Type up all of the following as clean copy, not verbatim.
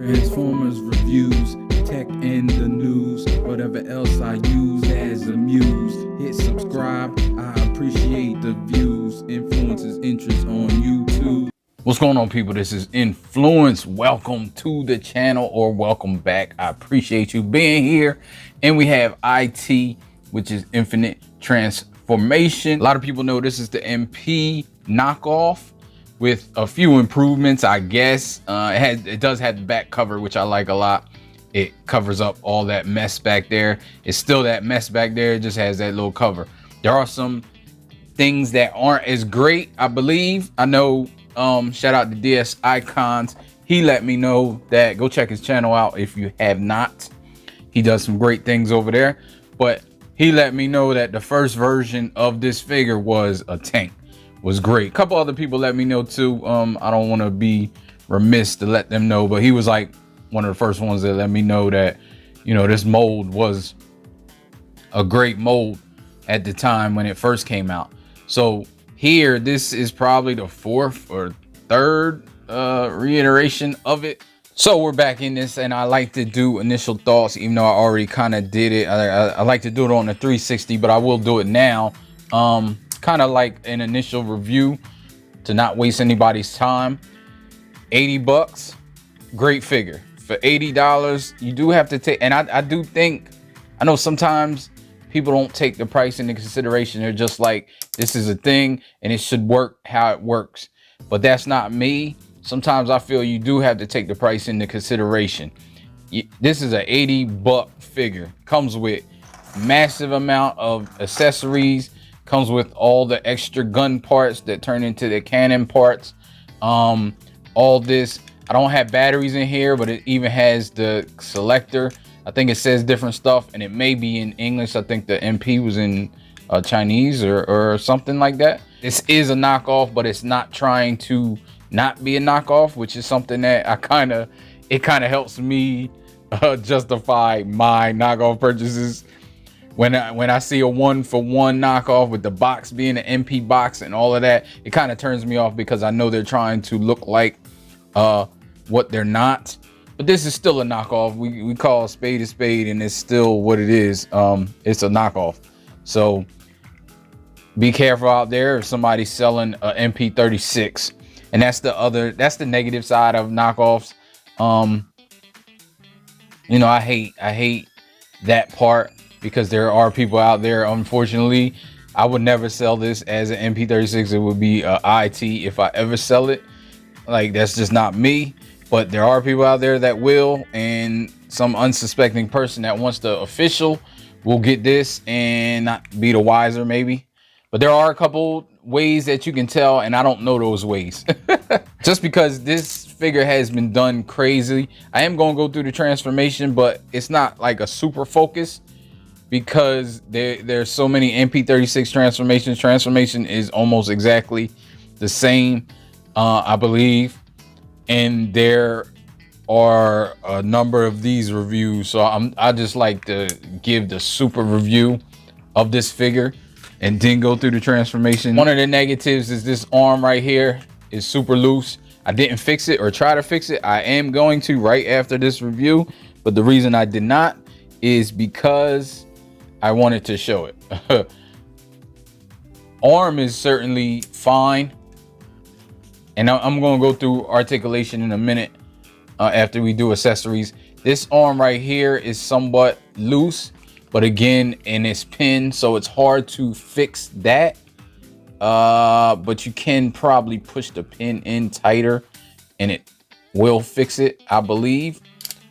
Transformers reviews, tech in the news, whatever else I use as a muse. Hit subscribe, I appreciate the views. Influences interest on YouTube. What's going on, people? This is Influence. Welcome to the channel, or welcome back. I appreciate you being here. And we have IT, which is Infinite Transformation. A lot of people know this is the MP knockoff with a few improvements, I guess. It does have the back cover, which I like a lot. It covers up all that mess back there. It's still that mess back there. It just has that little cover. There are some things that aren't as great, I believe. I know, shout out to DS Icons. He let me know that go check his channel out if you have not. He does some great things over there. But he let me know that the first version of this figure was a tank. Was great. A couple other people let me know too. I don't want to be remiss to let them know, but he was like one of the first ones that let me know that, you know, this mold was a great mold at the time when it first came out. So here, this is probably the fourth or third reiteration of it. So we're back in this, and I like to do initial thoughts, even though I already kind of did it. I like to do it on the 360, but I will do it now. Kind of like an initial review to not waste anybody's time. 80 bucks, great figure. For $80, you do have to take, and I do think, I know sometimes people don't take the price into consideration. They're just like, this is a thing and it should work how it works. But that's not me. Sometimes I feel you do have to take the price into consideration. This is an 80 buck figure. Comes with massive amount of accessories. Comes with all the extra gun parts that turn into the cannon parts. All this, I don't have batteries in here, but it even has the selector. I think it says different stuff, and it may be in English. I think the MP was in Chinese or something like that. This is a knockoff, but it's not trying to not be a knockoff, which is something that it kind of helps me justify my knockoff purchases. When I see a 1-for-1 knockoff with the box being an MP box and all of that, it kind of turns me off because I know they're trying to look like what they're not. But this is still a knockoff. We call a spade, and it's still what it is. It's a knockoff. So be careful out there if somebody's selling a MP36. And that's the negative side of knockoffs. You know, I hate that part. Because there are people out there, unfortunately, I would never sell this as an MP36. It would be IT if I ever sell it. Like, that's just not me. But there are people out there that will, and some unsuspecting person that wants the official will get this and not be the wiser, maybe. But there are a couple ways that you can tell, and I don't know those ways. Just because this figure has been done crazy. I am going to go through the transformation, but it's not like a super focus. Because there's so many MP36 transformations. Transformation is almost exactly the same, I believe. And there are a number of these reviews. So I just like to give the super review of this figure and then go through the transformation. One of the negatives is this arm right here is super loose. I didn't fix it or try to fix it. I am going to right after this review. But the reason I did not is because I wanted to show it. Arm is certainly fine. And I'm going to go through articulation in a minute after we do accessories. This arm right here is somewhat loose, but again, and it's pinned, so it's hard to fix that. But you can probably push the pin in tighter and it will fix it, I believe.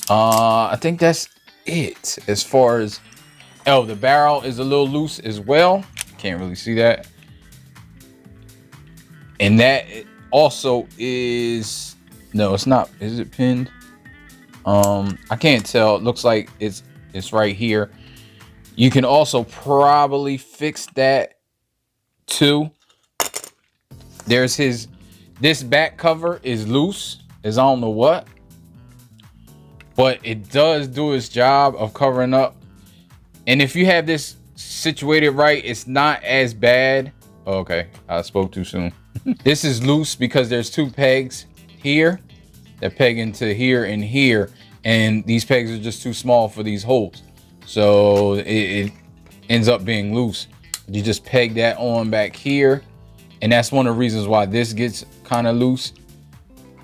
I think that's it as far as... Oh, the barrel is a little loose as well. Can't really see that. And that also is... No, it's not. Is it pinned? I can't tell. It looks like it's right here. You can also probably fix that too. There's this back cover is loose as I don't know what. But it does do its job of covering up. And if you have this situated right, it's not as bad. Okay, I spoke too soon. This is loose because there's two pegs here that peg into here and here, and these pegs are just too small for these holes, so it ends up being loose. You just peg that on back here, and that's one of the reasons why this gets kind of loose.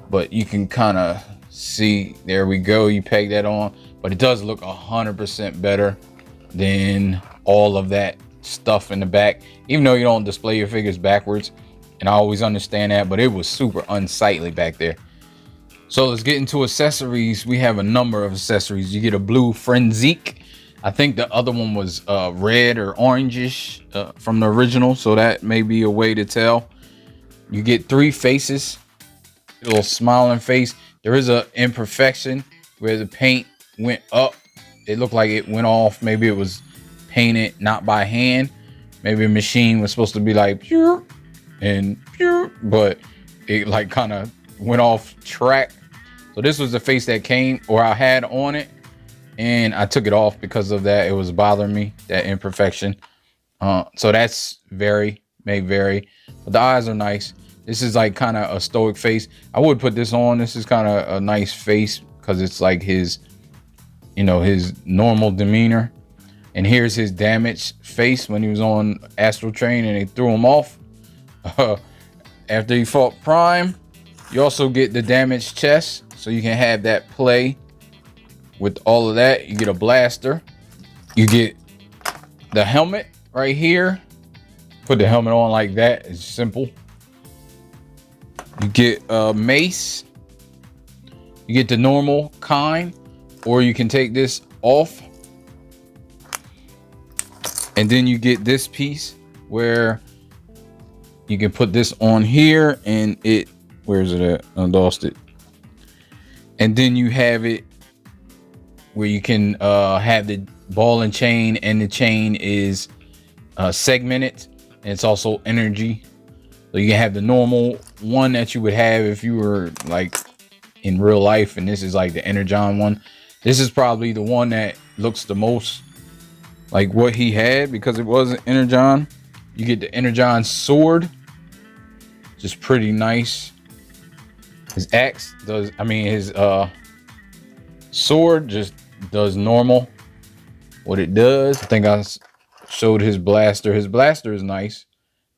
But you can kind of see, there we go, you peg that on, but it does look 100% better than all of that stuff in the back, even though you don't display your figures backwards, and I always understand that, but it was super unsightly back there. So let's get into accessories. We have a number of accessories. You get a blue Frenzique. I think the other one was red or orangish from the original, so that may be a way to tell. You get 3 faces, a little smiling face. There is an imperfection where the paint went up. It looked like it went off. Maybe it was painted not by hand. Maybe a machine was supposed to be like pure and pure, but it like kind of went off track. So this was the face that came, or I had on it, and I took it off because of that. It was bothering me, that imperfection. So that's may vary, but the eyes are nice. This is like kind of a stoic face. I would put this on. This is kind of a nice face because it's like his, you know, his normal demeanor. And here's his damaged face when he was on Astral Train and they threw him off after he fought Prime. You also get the damaged chest, so you can have that play with all of that. You get a blaster. You get the helmet right here. Put the helmet on like that. It's simple. You get a mace. You get the normal kind, or you can take this off. And then you get this piece where you can put this on here, and it, where's it at? I lost it. And then you have it where you can have the ball and chain, and the chain is segmented, and it's also energy. So you can have the normal one that you would have if you were like in real life, and this is like the Energon one. This is probably the one that looks the most like what he had, because it wasn't Energon. You get the Energon sword, just pretty nice. His axe does, I mean, his sword just does normal what it does. I think I showed his blaster. His blaster is nice.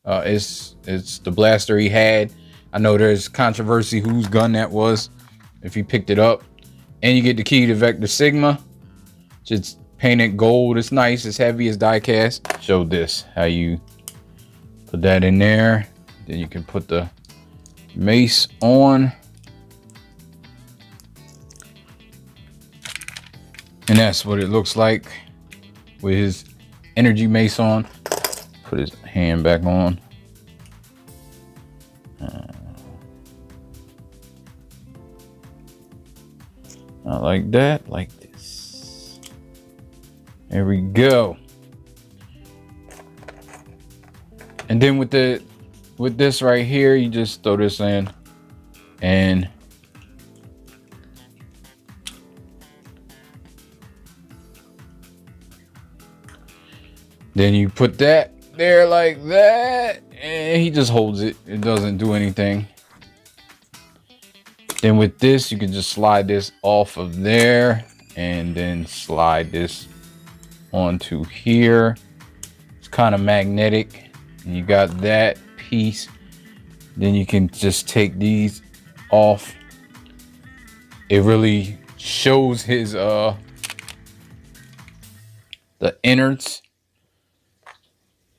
It's the blaster he had. I know there's controversy whose gun that was, if he picked it up. And you get the key to Vector Sigma, just painted gold. It's nice. It's heavy as die cast. Show this, how you put that in there. Then you can put the mace on, and that's what it looks like with his energy mace on. Put his hand back on. Not like that, like this. There we go. And then with this right here, you just throw this in, and then you put that there like that, and he just holds it. It doesn't do anything. Then with this, you can just slide this off of there and then slide this onto here. It's kind of magnetic, and you got that piece. Then you can just take these off. It really shows his the innards.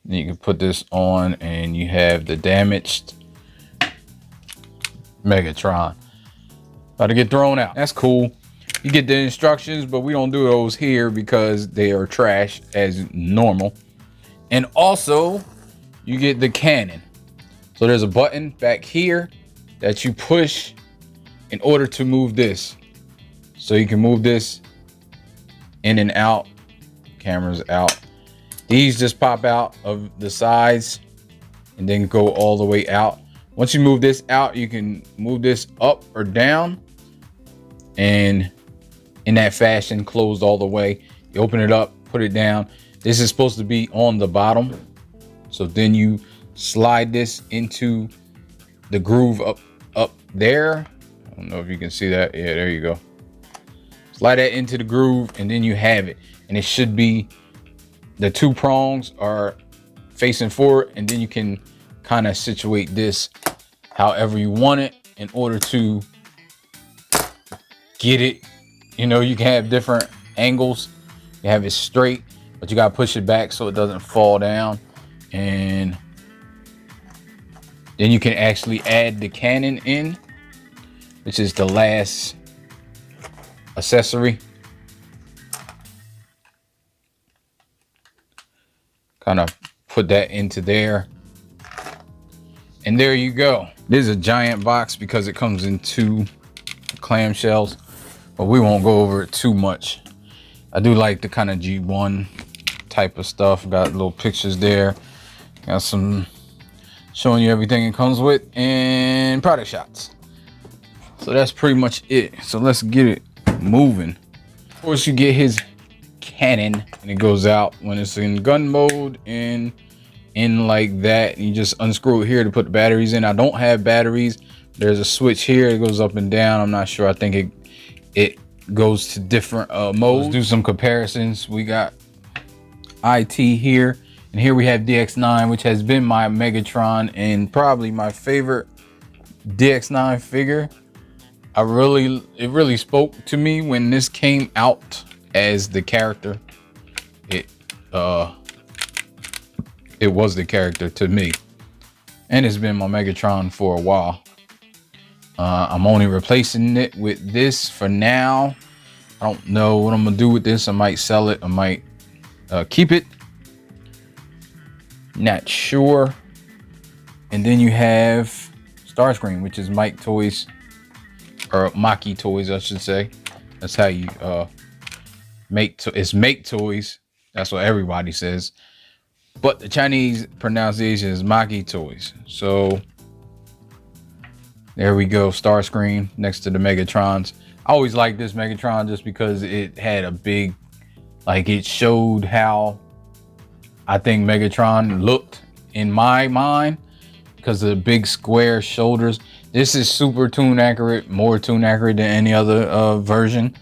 Then you can put this on, and you have the damaged Megatron about to get thrown out. That's cool. You get the instructions, but we don't do those here because they are trash as normal. And also, you get the cannon. So there's a button back here that you push in order to move this. So you can move this in and out. Camera's out. These just pop out of the sides and then go all the way out. Once you move this out, you can move this up or down, and in that fashion, closed all the way. You open it up, put it down. This is supposed to be on the bottom. So then you slide this into the groove up there. don't know if you can see that. Yeah, there you go. Slide that into the groove and then you have it. And it should be, the two prongs are facing forward, and then you can kind of situate this however you want it in order to get it. You know, you can have different angles. You have it straight, but you gotta push it back so it doesn't fall down. And then you can actually add the cannon in, which is the last accessory. Kind of put that into there. And there you go. This is a giant box because it comes in 2 clamshells, but we won't go over it too much. I do like the kind of G1 type of stuff. Got little pictures there. Got some showing you everything it comes with and product shots. So that's pretty much it. So let's get it moving. Of course, you get his cannon and it goes out when it's in gun mode and in like that. You just unscrew it here to put the batteries in. I don't have batteries. There's a switch here. It goes up and down. I'm not sure. I think it goes to different modes. Let's do some comparisons. We got IT here, and here we have DX9, which has been my Megatron and probably my favorite DX9 figure. It really spoke to me when this came out as the character. It was the character to me, and it's been my Megatron for a while. I'm only replacing it with this for now. I don't know what I'm gonna do with this. I might sell it. I might keep it. Not sure. And then you have Starscream, which is Mike Toys, or Maki Toys, I should say. That's how you it's Make Toys. That's what everybody says. But the Chinese pronunciation is Maki Toys. So there we go, Starscream next to the Megatrons. I always liked this Megatron just because it had a big, like, it showed how I think Megatron looked in my mind because of the big square shoulders. This is super tune accurate, more tune accurate than any other version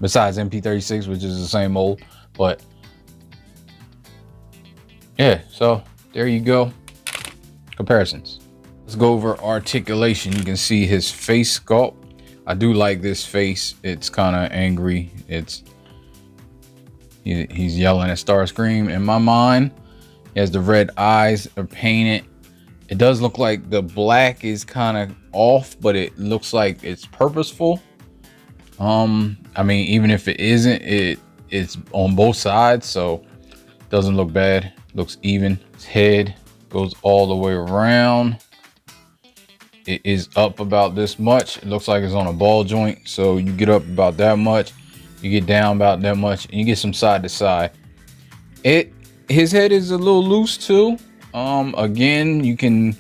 besides MP36, which is the same old. But yeah, so there you go. Comparisons. Let's go over articulation. You can see his face sculpt. I do like this face. It's kind of angry. He's yelling at Starscream. In my mind, he has the red eyes are painted. It does look like the black is kind of off, but it looks like it's purposeful. I mean, even if it isn't, it's on both sides, so it doesn't look bad. Looks even. His head goes all the way around. It is up about this much. It looks like it's on a ball joint, so you get up about that much, you get down about that much, and you get some side to side. His head is a little loose too. Again, you can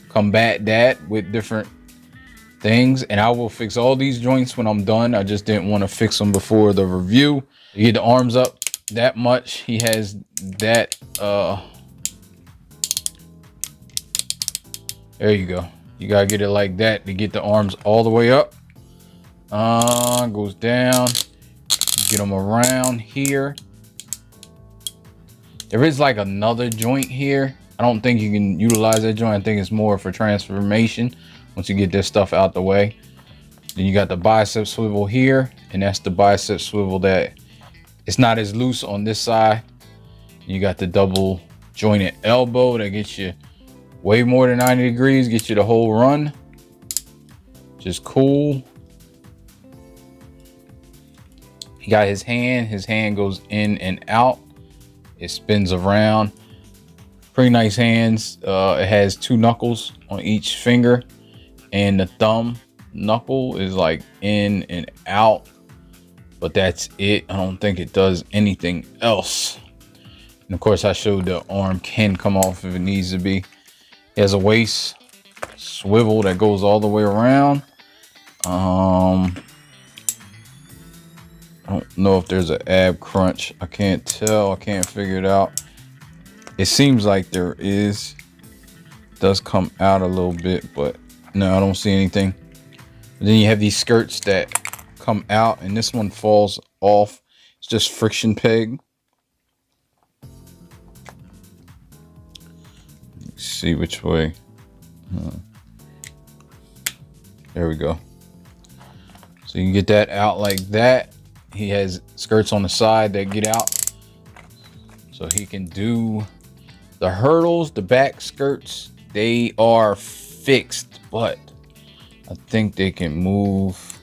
combat that with different things, and I will fix all these joints when I'm done. I just didn't want to fix them before the review. You get the arms up that much. He has that. There you go. You gotta get it like that to get the arms all the way up. Goes down. Get them around here. There is like another joint here. I don't think you can utilize that joint. I think it's more for transformation once you get this stuff out the way. Then you got the bicep swivel here, and that's the bicep swivel that it's not as loose on this side. You got the double jointed elbow that gets you way more than 90 degrees, gets you the whole run. Just cool. He got his hand goes in and out. It spins around. Pretty nice hands. It has 2 knuckles on each finger, and the thumb knuckle is like in and out, but that's it. I don't think it does anything else. And of course, I showed the arm can come off if it needs to be. He has a waist swivel that goes all the way around. I don't know if there's an ab crunch. I can't tell. I can't figure it out. It seems like there is. It does come out a little bit, but no, I don't see anything. And then you have these skirts that come out, and this one falls off. It's just friction peg. Let's see which way. There we go. So you can get that out like that. He has skirts on the side that get out, so he can do the hurdles. The back skirts, they are fixed, but I think they can move.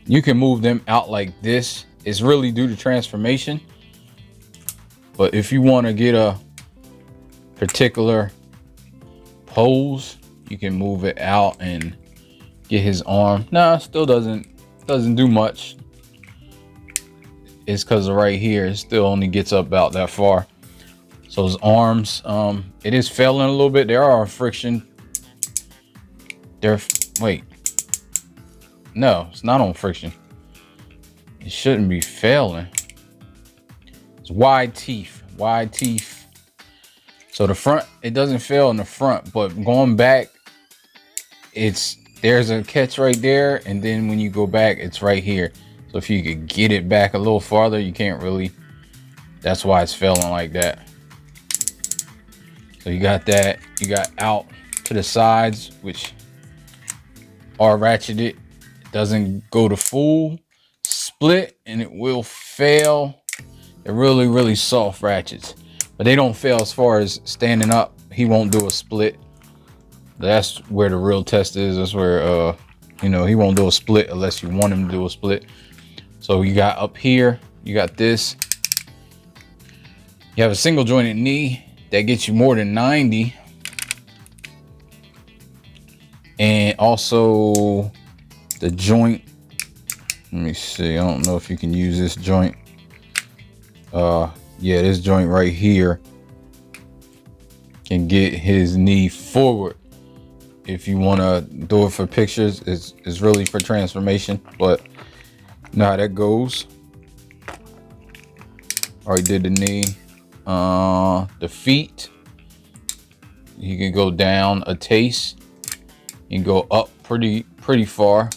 You can move them out like this. It's really due to transformation, but if you want to get a particular pose, you can move it out and get his arm. Nah, still doesn't do much. It's because right here it still only gets up about that far. So his arms, it is failing a little bit. There are friction. Wait, no, it's not on friction. It shouldn't be failing. It's wide teeth. So the front, it doesn't fail in the front, but going back, there's a catch right there, and then when you go back, it's right here. So if you could get it back a little farther, you can't really. That's why it's failing like that. So you got that. You got out to the sides, which are ratcheted. It doesn't go to full split, and it will fail. They're really soft ratchets, but they don't fail as far as standing up. He won't do a split. That's where the real test is. That's where you know, he won't do a split unless you want him to do a split. So you got up here, you got this. You have a single jointed knee that gets you more than 90. And also the joint, let me see, I don't know if you can use this joint. Yeah, this joint right here can get his knee forward. If you want to do it for pictures, it's really for transformation, but now that goes. Already did the knee. The feet, you can go down a taste. You can go up pretty far.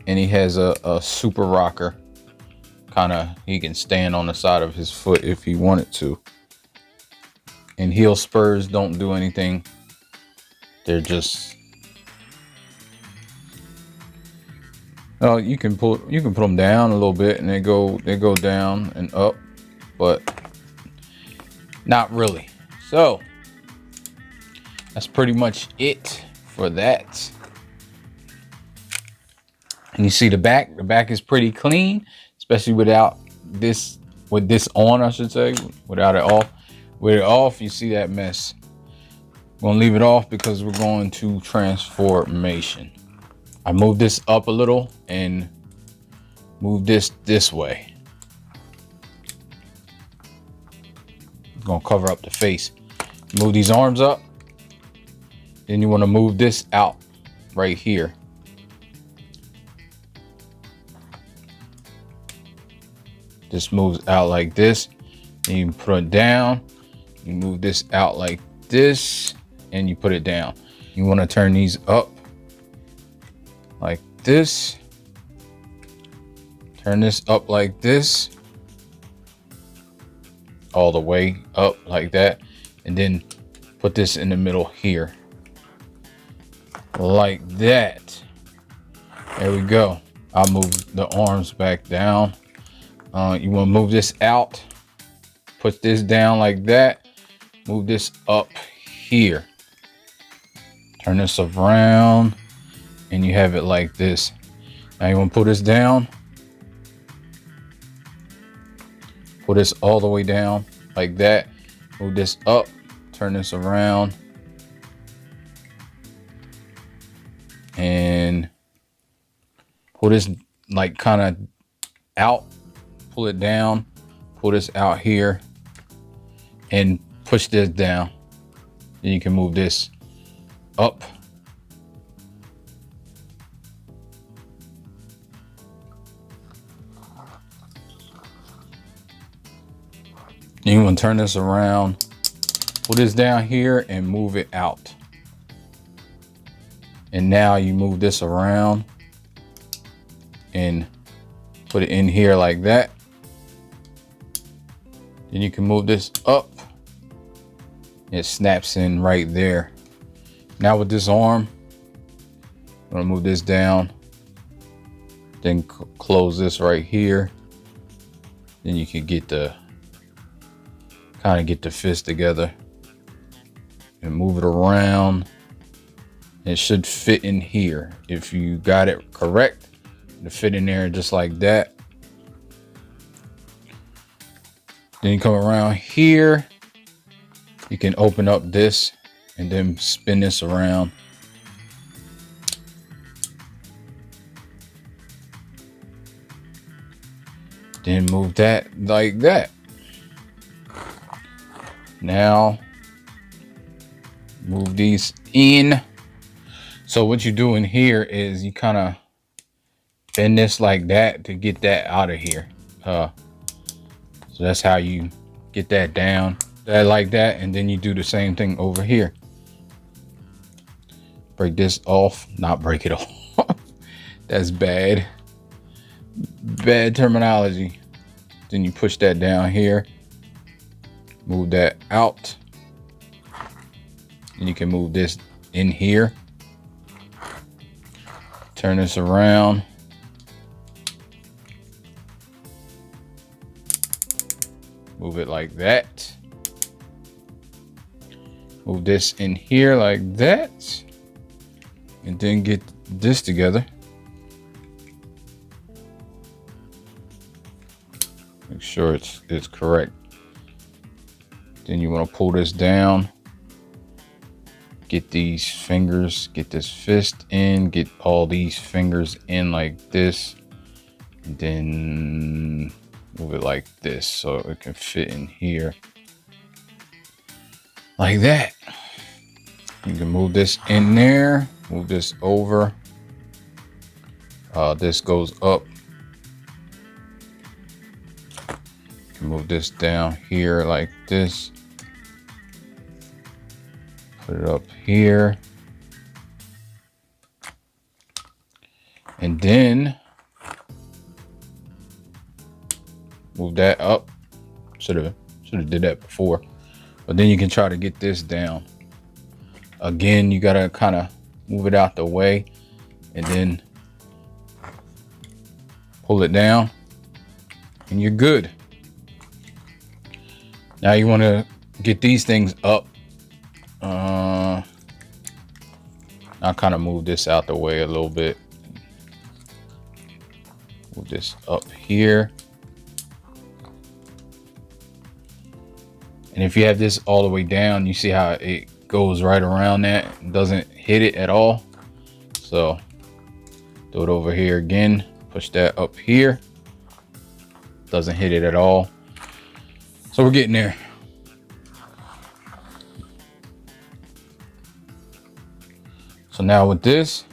And he has a super rocker. He can stand on the side of his foot if he wanted to. And heel spurs don't do anything. They're just, oh, you can put them down a little bit, and they go down and up, but not really. So that's pretty much it for that. And you see the back is pretty clean, especially without this, with this on, I should say, without it off. With it off, you see that mess. We're gonna leave it off because we're going to transformation. I move this up a little and move this way. I'm gonna cover up the face. Move these arms up. Then you want to move this out right here. This moves out like this. Then you put it down. You move this out like this, and you put it down. You want to turn these up like this. Turn this up like this. All the way up like that. And then put this in the middle here. Like that. There we go. I'll move the arms back down. You want to move this out. Put this down like that. Move this up here. Turn this around, and you have it like this. Now you want to pull this down. Pull this all the way down like that. Move this up. Turn this around. And pull this like kind of out. Pull it down. Pull this out here. And push this down. Then you can move this up. Then you want to turn this around, pull this down here and move it out. And now you move this around and put it in here like that. Then you can move this up. It snaps in right there. Now with this arm, I'm gonna move this down, then close this right here. Then you can get the kind of get the fist together and move it around. It should fit in here. If you got it correct, to fit in there just like that. Then you come around here. You can open up this and then spin this around. Then move that like that. Now move these in. So what you do in here is you kind of bend this like that to get that out of here. So that's how you get that down, that like that, and then you do the same thing over here. Break this off, not break it off. That's bad terminology. Then you push that down here, move that out, and you can move this in here. Turn this around. Move it like that. Move this in here like that. And then get this together. Make sure it's correct. Then you want to pull this down. Get these fingers, get this fist in, get all these fingers in like this. And then move it like this so it can fit in here like that. You can move this in there, move this over. This goes up. You can move this down here like this. Put it up here. And then move that up. Should have did that before. But then you can try to get this down. Again, you gotta kind of move it out the way and then pull it down and you're good. Now you want to get these things up. I'll kind of move this out the way a little bit. Move this up here. And if you have this all the way down, you see how it goes right around that. It doesn't hit it at all. So do it over here again. Push that up here. Doesn't hit it at all. So we're getting there. So now with this,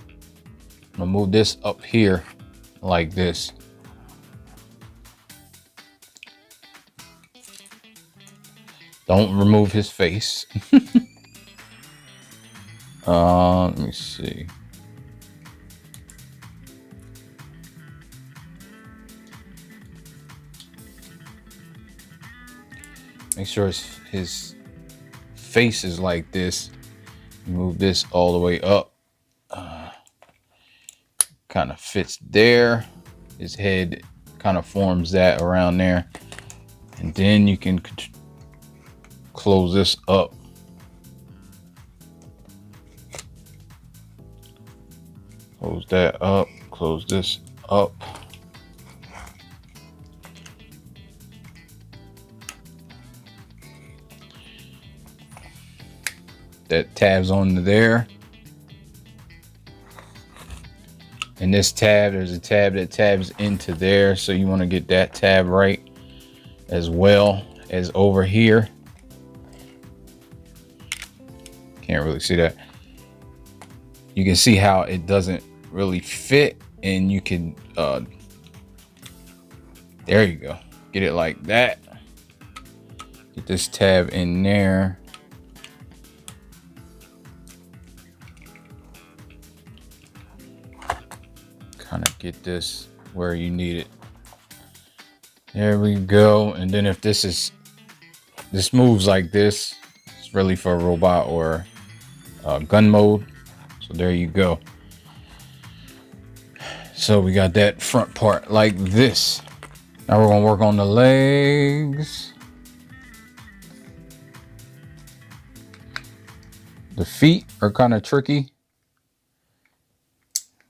I'm gonna move this up here like this. Don't remove his face. Let me see. Make sure his face is like this. Move this all the way up. Kind of fits there. His head kind of forms that around there. And then you can close this up. Close that up. Close this up. That tabs on there. And this tab, there's a tab that tabs into there. So you want to get that tab right as well as over here. Can't really see that. You can see how it doesn't really fit, and you can, there you go. Get it like that. Get this tab in there. get this where you need it. There we go. And then if this moves like this, it's really for a robot or gun mode. So there you go. So we got that front part like this. Now we're gonna work on the legs. The feet are kind of tricky.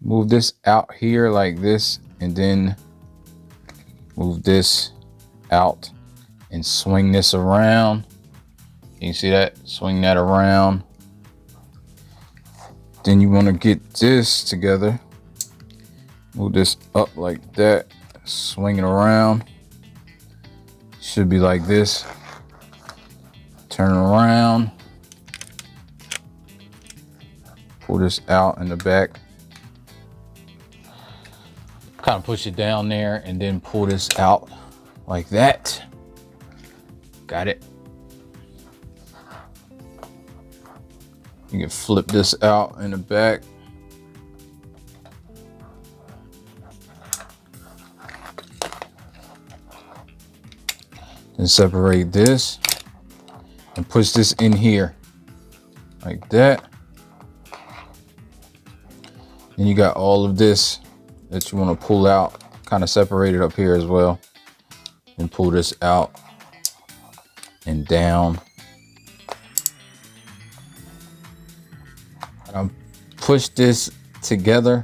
Move this out here like this, and then move this out and swing this around. Can you see that? Swing that around. Then you want to get this together. Move this up like that. Swing it around. Should be like this. Turn around. Pull this out in the back. Kind of push it down there and then pull this out like that. Got it. You can flip this out in the back. Then separate this and push this in here like that. Then you got all of this that you want to pull out, kind of separated up here as well. And pull this out and down. Push this together.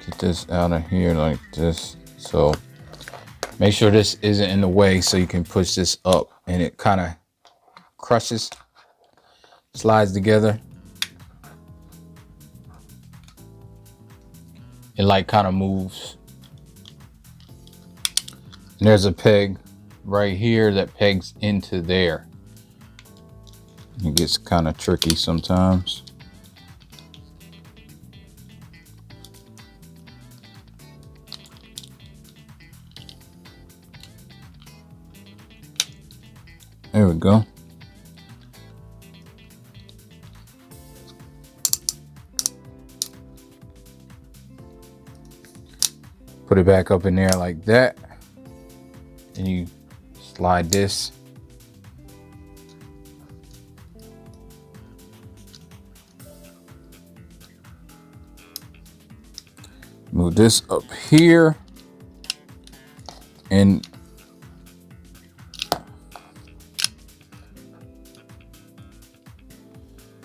Get this out of here like this. So make sure this isn't in the way so you can push this up and it kind of crushes, slides together. It like kind of moves. And there's a peg right here that pegs into there. It gets kind of tricky sometimes. There we go. Put it back up in there like that. And you slide this. Move this up here. And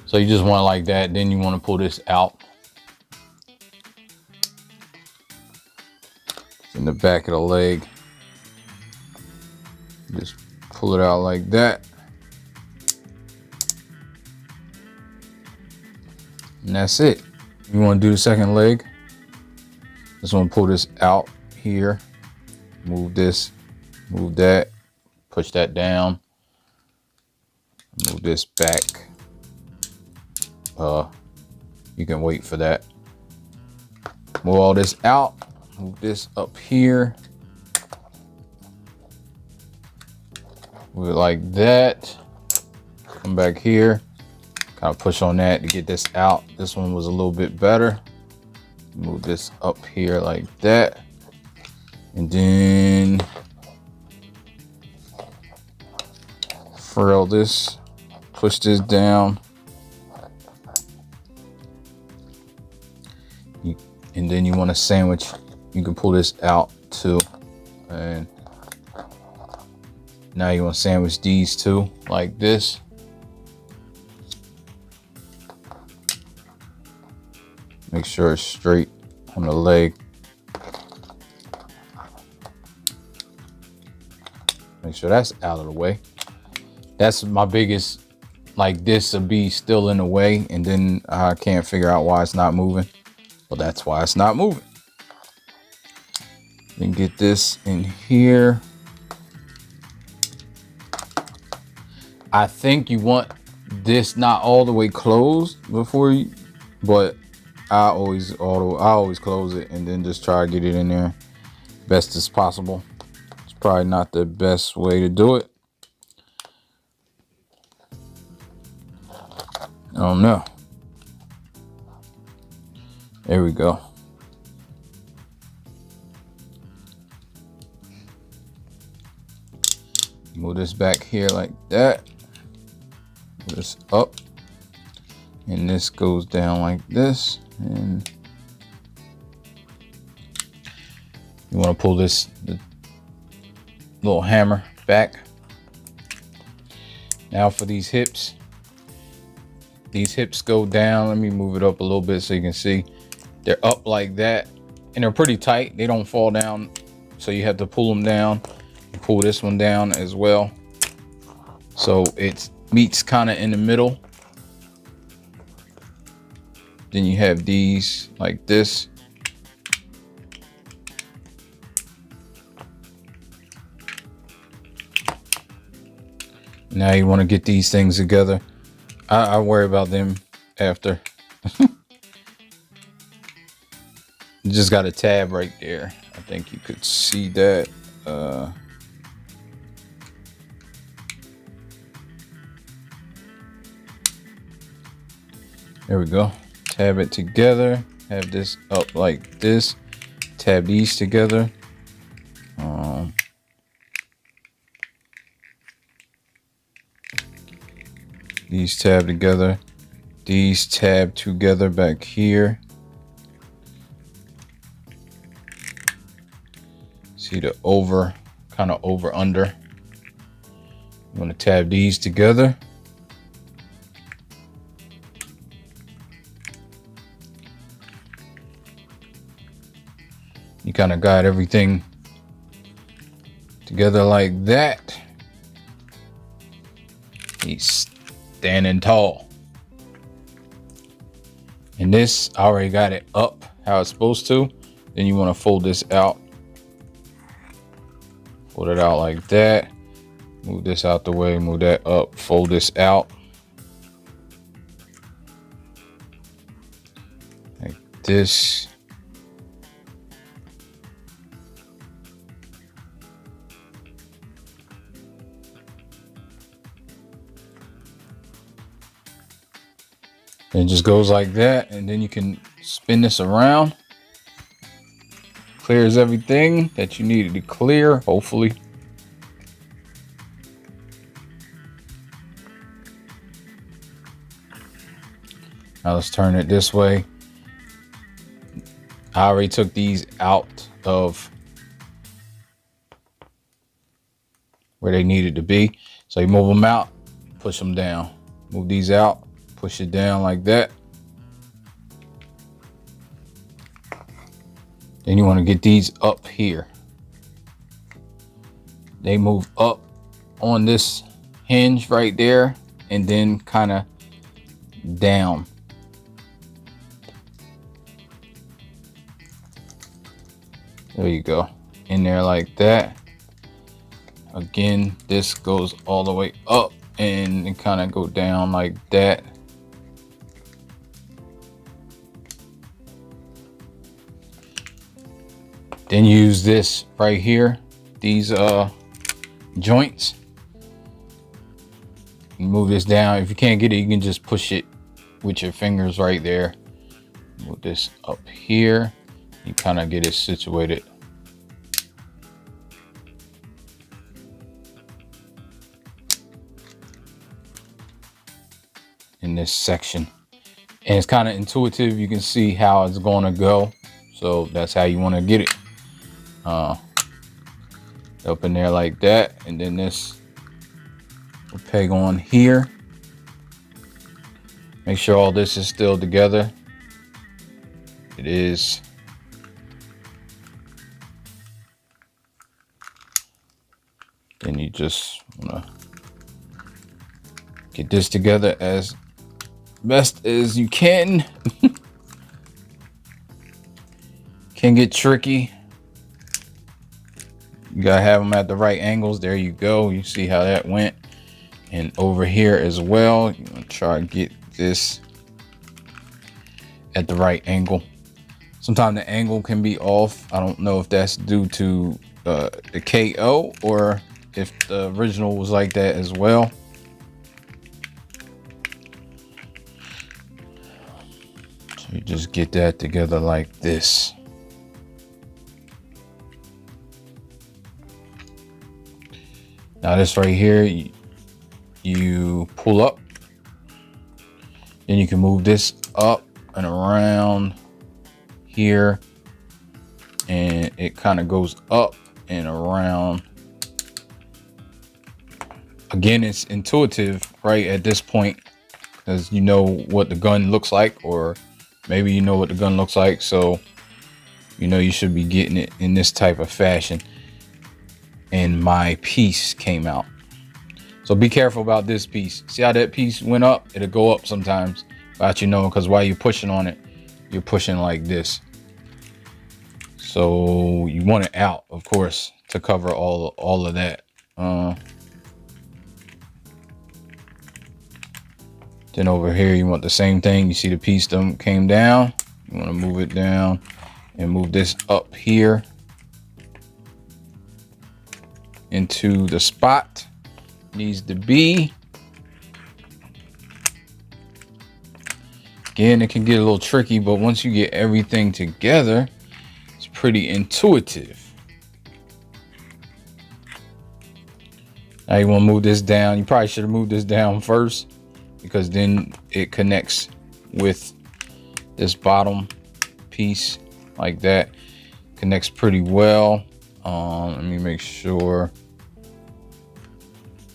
so you just want it like that. Then you want to pull this out. In the back of the leg. Just pull it out like that. And that's it. You want to do the second leg. Just want to pull this out here. Move this, move that, push that down. Move this back. You can wait for that. Move all this out. Move this up here. Move it like that. Come back here. Kind of push on that to get this out. This one was a little bit better. Move this up here like that. And then furl this. Push this down. And then you want to sandwich. You can pull this out too. And now you want to sandwich these two like this. Make sure it's straight on the leg. Make sure that's out of the way. That's my biggest, like this will be still in the way, and then I can't figure out why it's not moving. Well, that's why it's not moving. Then get this in here. I think you want this not all the way closed before you, but I always close it and then just try to get it in there best as possible. It's probably not the best way to do it. I don't know. There we go. Move this back here like that. Move this up. And this goes down like this. And you want to pull the little hammer back. Now for these hips go down. Let me move it up a little bit so you can see. They're up like that, and they're pretty tight. They don't fall down, so you have to pull them down. Pull this one down as well, so it meets kind of in the middle. Then you have these like this. Now you want to get these things together. I worry about them after. You just got a tab right there. I think you could see that. There we go. Tab it together. Have this up like this. Tab these together. These tab together. These tab together back here. See the over, kind of over under. You want to tab these together. You kind of got everything together like that. He's standing tall. And this, I already got it up how it's supposed to. Then you want to fold this out. Fold it out like that. Move this out the way, move that up, fold this out. Like this. And it just goes like that, and then you can spin this around. Clears everything that you needed to clear, hopefully. Now let's turn it this way. I already took these out of where they needed to be. So you move them out, push them down. Move these out. Push it down like that. Then you want to get these up here. They move up on this hinge right there and then kind of down. There you go. In there like that. Again, this goes all the way up and it kind of go down like that. Then use this right here, these joints. You move this down. If you can't get it, you can just push it with your fingers right there. Move this up here. You kind of get it situated. In this section. And it's kind of intuitive. You can see how it's going to go. So that's how you want to get it. Up in there like that, and then this will peg on here. Make sure all this is still together. It is. Then you just want to get this together as best as you can. Can get tricky. You gotta have them at the right angles. There you go. You see how that went. And over here as well, you want to try to get this at the right angle. Sometimes the angle can be off. I don't know if that's due to the KO or if the original was like that as well. You just get that together like this. Now this right here, you pull up, then you can move this up and around here, and it kind of goes up and around. Again, it's intuitive right at this point, because you know what the gun looks like, or maybe you know what the gun looks like, so you know you should be getting it in this type of fashion. And my piece came out, so be careful about this piece. See how that piece went up? It'll go up sometimes without you know, because while you're pushing on it, you're pushing like this. So you want it out, of course, to cover all of that. Then over here, you want the same thing. You see the piece came down. You want to move it down and move this up here into the spot it needs to be. Again, it can get a little tricky, but once you get everything together, it's pretty intuitive. Now you want to move this down. You probably should have moved this down first, because then it connects with this bottom piece like that. Connects pretty well. Let me make sure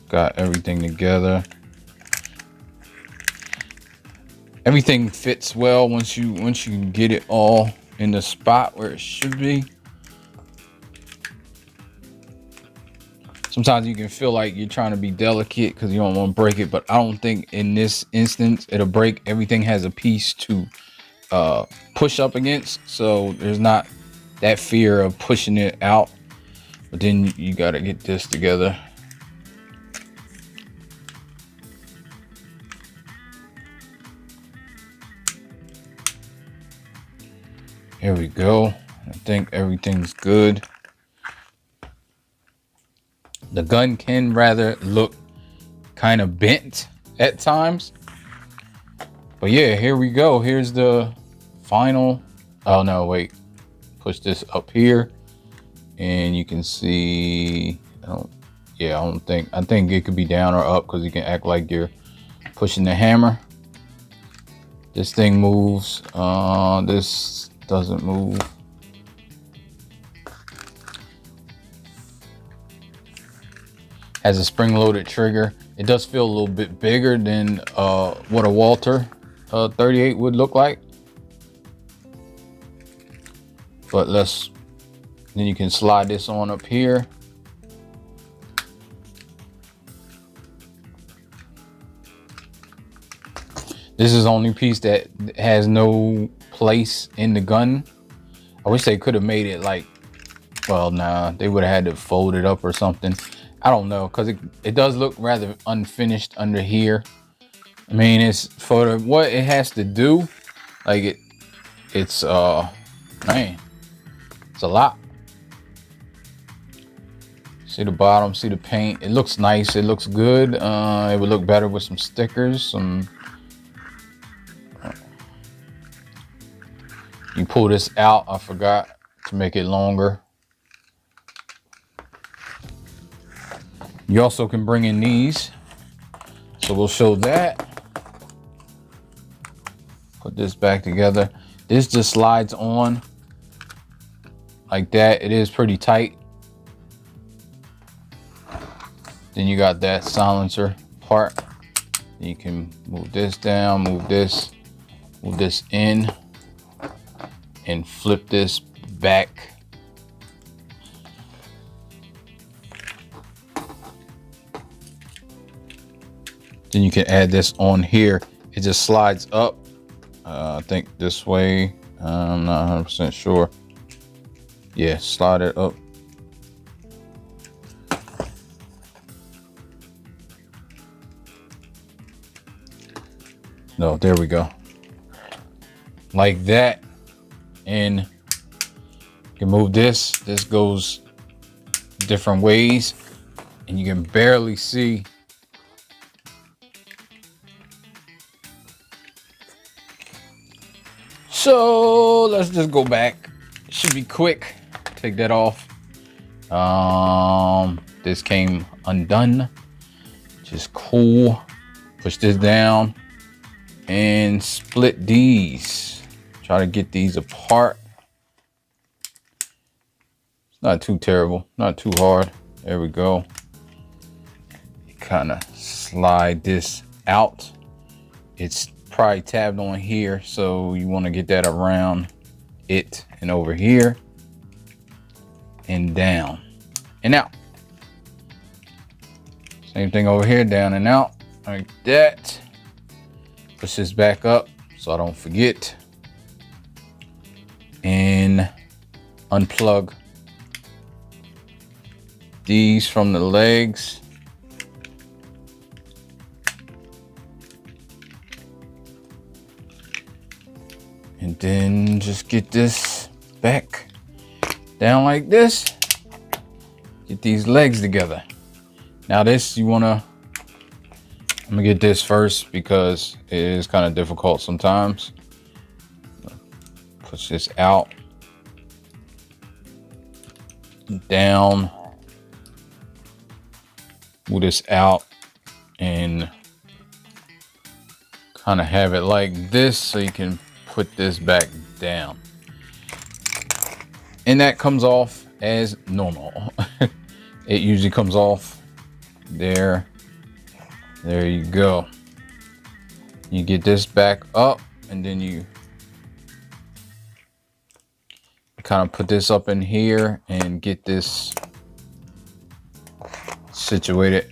got everything together. Everything fits well once you get it all in the spot where it should be. Sometimes you can feel like you're trying to be delicate because you don't want to break it, but I don't think in this instance it'll break. Everything has a piece to push up against, so there's not that fear of pushing it out. But then you got to get this together. Here we go. I think everything's good. The gun can rather look kind of bent at times, but yeah, here we go. Here's the final. Oh no, wait, push this up here and you can see, I think it could be down or up, because you can act like you're pushing the hammer. This thing moves. This doesn't move. Has a spring-loaded trigger. It does feel a little bit bigger than what a Walther 38 would look like. But then you can slide this on up here. This is the only piece that has no place in the gun. I wish they could have made it like, well, nah, they would have had to fold it up or something. I don't know, because it does look rather unfinished under here. I mean, it's for what it has to do. Like it's man, it's a lot. See the bottom, see the paint. It looks nice. It looks good. It would look better with some stickers. You pull this out. I forgot to make it longer. You also can bring in these, so we'll show that. Put this back together. This just slides on like that. It is pretty tight. Then you got that silencer part. You can move this down, move this in, and flip this back. Then you can add this on here. It just slides up. I think this way. I'm not 100% sure. Yeah, slide it up. No, there we go. Like that. And you can move this. This goes different ways, and you can barely see. So let's just go back. Should be quick. Take that off. This came undone, which is cool. Push this down and split these. Try to get these apart. It's not too terrible, not too hard. There we go. Kind of slide this out. It's probably tabbed on here, so you want to get that around it and over here and down and out. Same thing over here, down and out like that. Push this back up so I don't forget, and unplug these from the legs. And then just get this back down like this. Get these legs together. Now this, I'm gonna get this first because it is kind of difficult sometimes. Push this out, down, move this out, and kind of have it like this so you can put this back down. And that comes off as normal. It usually comes off there. There you go. You get this back up, and then you kind of put this up in here and get this situated.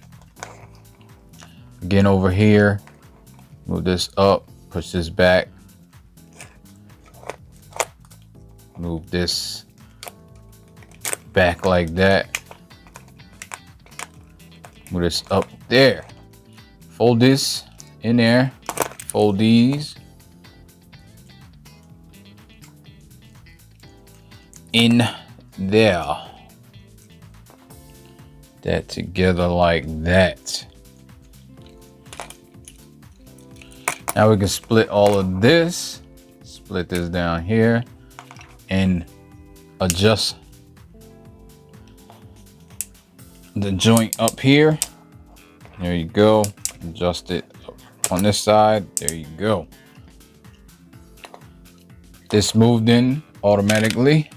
Again, over here, move this up, push this back, move this back like that, move this up there, fold this in there, fold these in there, that together like that. Now we can split all of this, split this down here, and adjust the joint up here. There you go. Adjust it on this side. There you go. This moved in automatically.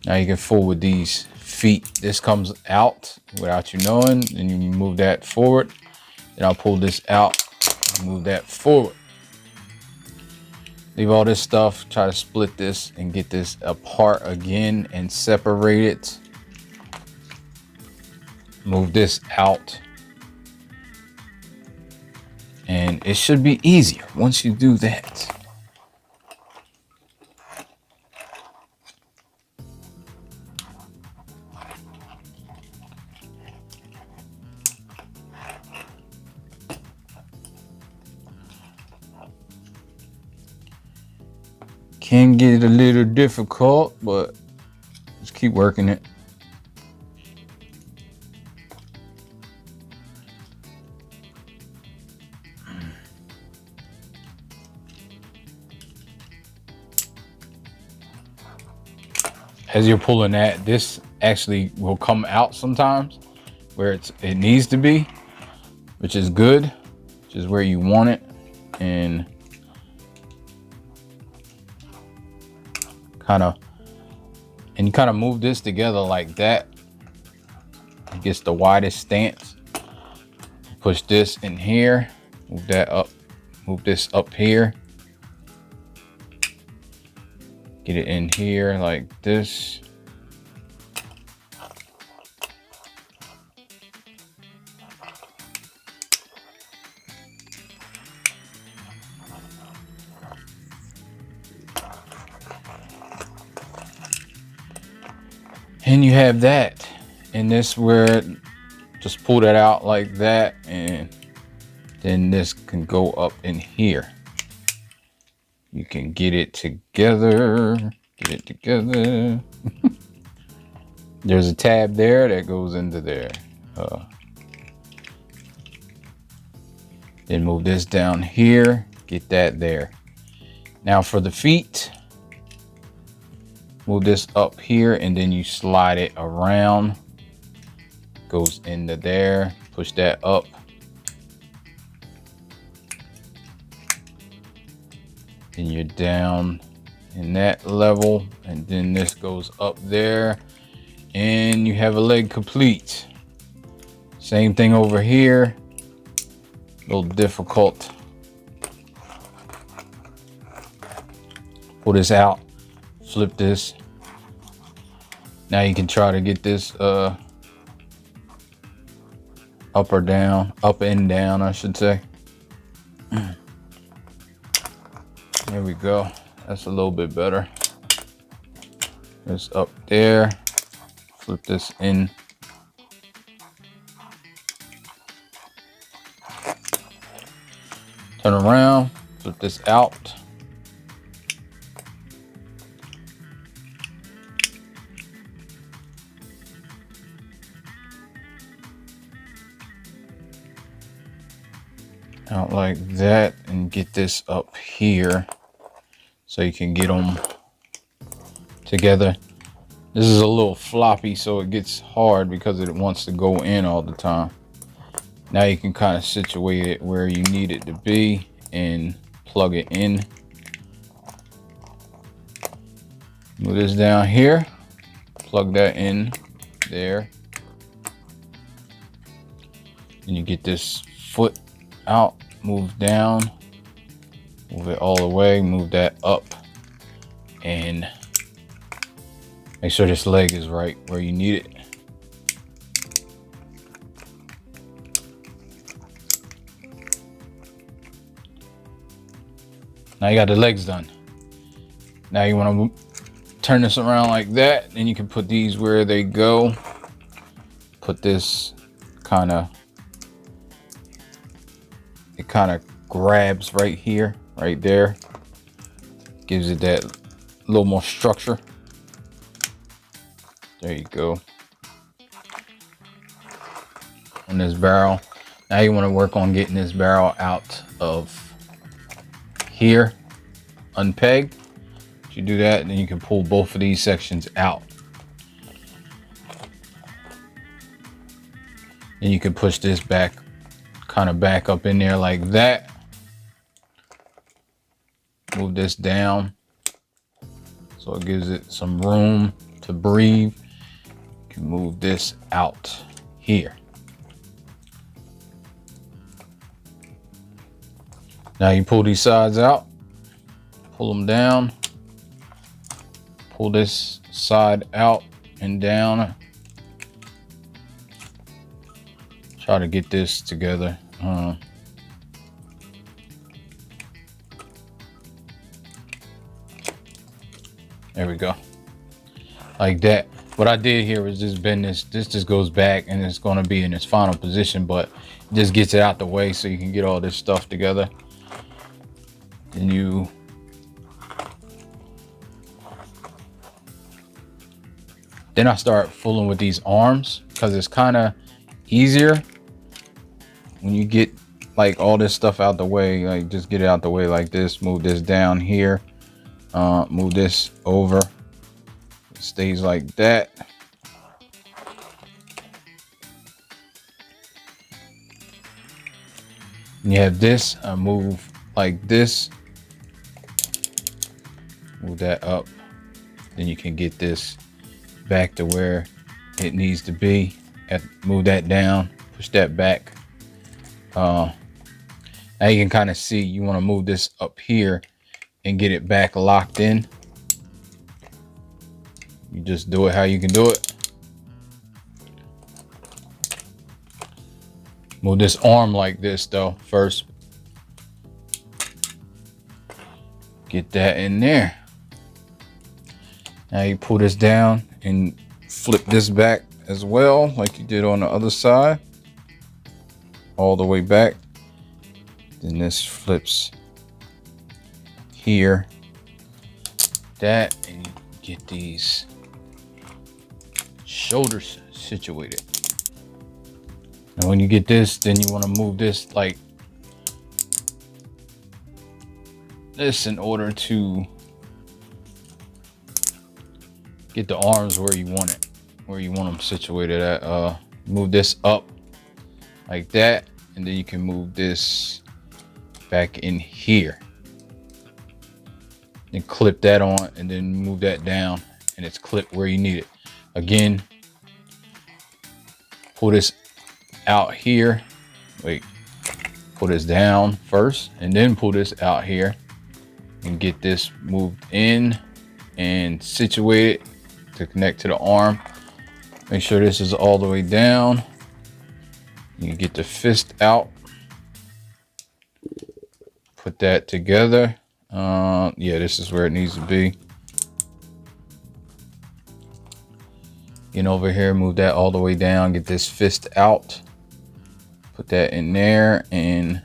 Now you can fool with these feet. This comes out without you knowing, and you move that forward. Then I'll pull this out, move that forward. Leave all this stuff, try to split this and get this apart again and separate it. Move this out. And it should be easier once you do that. Can get a little difficult, but just keep working it. As you're pulling that, this actually will come out sometimes where it needs to be, which is good, which is where you want it. And you kind of move this together like that. It gets the widest stance. Push this in here, move that up, move this up here. Get it in here like this. And you have that. And this where, just pull that out like that, and then this can go up in here. You can get it together, get it together. There's a tab there that goes into there. Then move this down here, get that there. Now for the feet, move this up here and then you slide it around. Goes into there, push that up. Then you're down in that level, and then this goes up there, and you have a leg complete. Same thing over here. A little difficult. Pull this out, flip this. Now you can try to get this up or down, up and down, I should say. There we go. That's a little bit better. It's up there. Flip this in. Turn around, flip this out. Out like that, and get this up here so you can get them together. This is a little floppy, so it gets hard because it wants to go in all the time. Now you can kind of situate it where you need it to be and plug it in. Move this down here, plug that in there. And you get this foot out, move down, move it all the way, move that up, and make sure this leg is right where you need it. Now you got the legs done. Now you want to turn this around like that, and you can put these where they go. Put this kind of, it kind of grabs right here, right there. Gives it that little more structure. There you go. On this barrel. Now you want to work on getting this barrel out of here, unpeg. If you do that, then you can pull both of these sections out. And you can push this back, kind of back up in there like that. Move this down so it gives it some room to breathe. You can move this out here. Now you pull these sides out, pull them down, pull this side out and down. Try to get this together. There we go. Like that. What I did here was just bend this. This just goes back and it's going to be in its final position, but it just gets it out the way so you can get all this stuff together. And then I start fooling with these arms because it's kind of easier when you get like all this stuff out the way. Like just get it out the way like this. Move this down here. Move this over. It stays like that. And you have this. Move like this. Move that up. Then you can get this back to where it needs to be. Move that down. Push that back. Now you can kind of see you want to move this up here and get it back locked in. You just do it how you can do it. Move this arm like this though first. Get that in there. Now you pull this down and flip this back as well, like you did on the other side. All the way back. Then this flips here. That, and you get these shoulders situated. And when you get this, then you want to move this like this in order to get the arms where you want it, where you want them situated at. Move this up like that, and then you can move this back in here. Then clip that on, and then move that down, and it's clipped where you need it. Again, pull this out here. Wait, pull this down first, and then pull this out here, and get this moved in and situated to connect to the arm. Make sure this is all the way down. You get the fist out. Put that together. Yeah, this is where it needs to be. Get over here, move that all the way down. Get this fist out. Put that in there and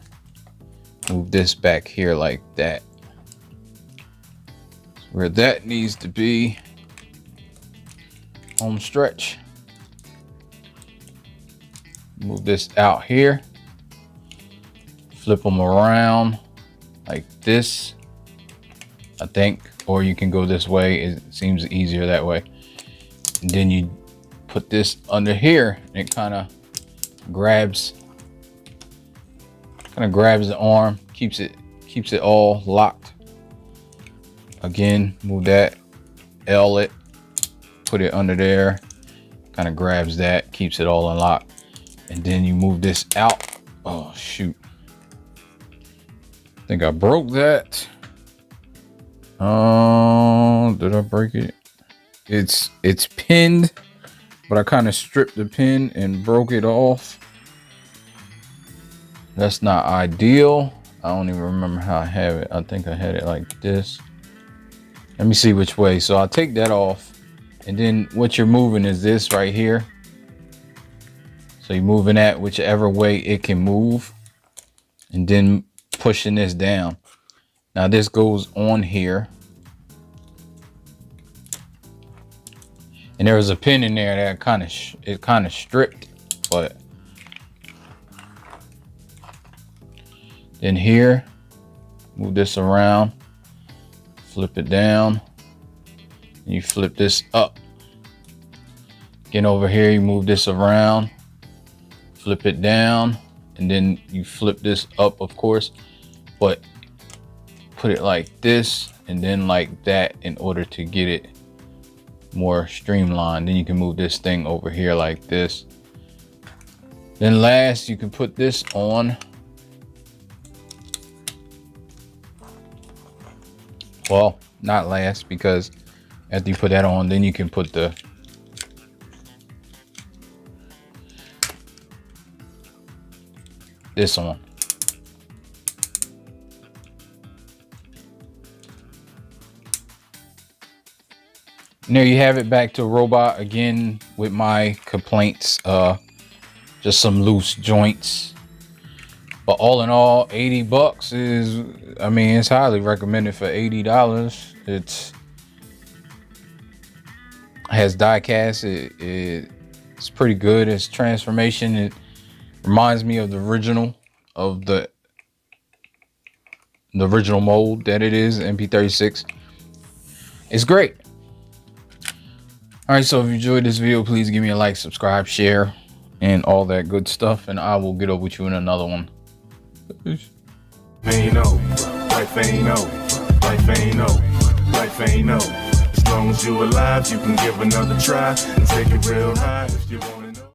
move this back here like that. Where that needs to be. Home stretch. Move this out here. Flip them around like this, I think, or you can go this way. It seems easier that way. And then you put this under here, and it kind of grabs the arm, keeps it all locked. Again, move that, L it, put it under there, kind of grabs that, keeps it all unlocked. And then you move this out. Oh shoot, I think I broke that. Did I break it? It's pinned, but I kind of stripped the pin and broke it off. That's not ideal. I don't even remember how I have it. I think I had it like this. Let me see which way. So I'll take that off, and then what you're moving is this right here. So you're moving that whichever way it can move, and then pushing this down. Now this goes on here, and there was a pin in there that kind of stripped, but then here, move this around, flip it down, and you flip this up. Again, over here you move this around, flip it down, and then you flip this up, of course, but put it like this and then like that in order to get it more streamlined. Then you can move this thing over here like this. Then last, you can put this on. Well, not last, because after you put that on, then you can put this on. And there you have it, back to robot again with my complaints. Just some loose joints, but all in all, 80 bucks is, I mean, it's highly recommended for $80. It has die cast. It's pretty good. It's transformation. It reminds me of the original, of the original mold that it is, MP36. It's great. All right, so if you enjoyed this video, please give me a like, subscribe, share, and all that good stuff, and I will get up with you in another one. Peace. Ain't no, life ain't no, life ain't no, life ain't no. As long as you alive, you can give another try and take it real high if you want.